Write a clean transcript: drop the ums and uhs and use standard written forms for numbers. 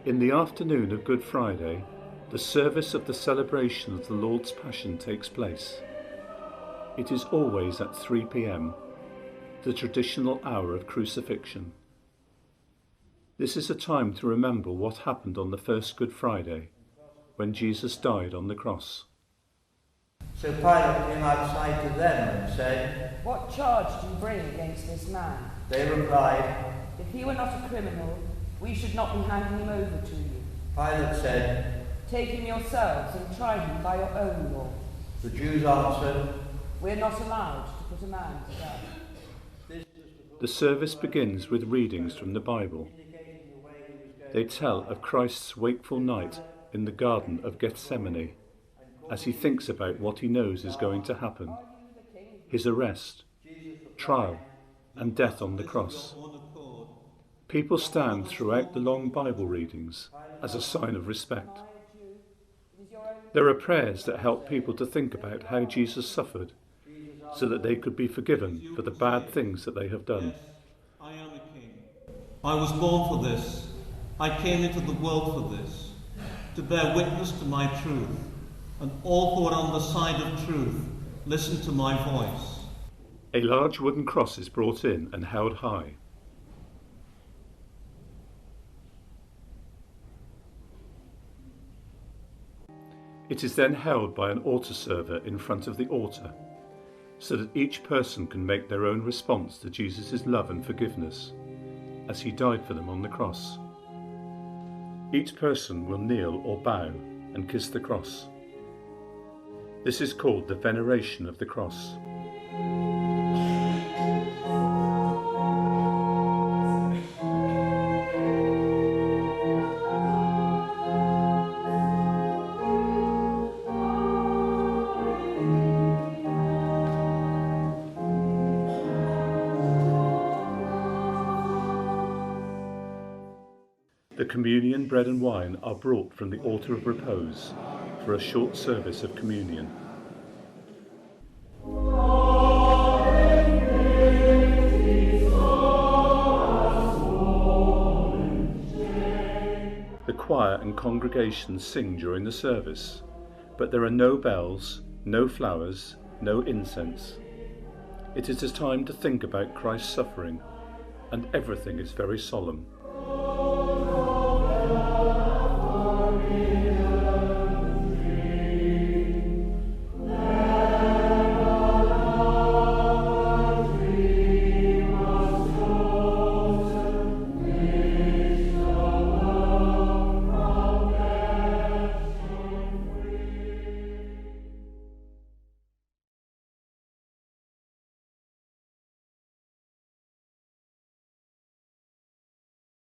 In the afternoon of Good Friday, the service of the celebration of the Lord's Passion takes place. It is always at 3 p.m, the traditional hour of crucifixion. This is a time to remember what happened on the first Good Friday, when Jesus died on the cross. So Pilate came outside to them and said, "What charge do you bring against this man?" They replied, "If he were not a criminal, we should not be handing him over to you." Pilate said, "Take him yourselves and try him by your own law." The Jews answered, "We're not allowed to put a man to death." The service begins with readings from the Bible. They tell of Christ's wakeful night in the Garden of Gethsemane, as he thinks about what he knows is going to happen: his arrest, trial, and death on the cross. People stand throughout the long Bible readings as a sign of respect. There are prayers that help people to think about how Jesus suffered, so that they could be forgiven for the bad things that they have done. I am a king. I was born for this. I came into the world for this, to bear witness to my truth, and all who are on the side of truth listen to my voice. A large wooden cross is brought in and held high. It is then held by an altar server in front of the altar, so that each person can make their own response to Jesus' love and forgiveness, as he died for them on the cross. Each person will kneel or bow and kiss the cross. This is called the veneration of the cross. The communion bread and wine are brought from the altar of repose for a short service of communion. The choir and congregation sing during the service, but there are no bells, no flowers, no incense. It is a time to think about Christ's suffering, and everything is very solemn.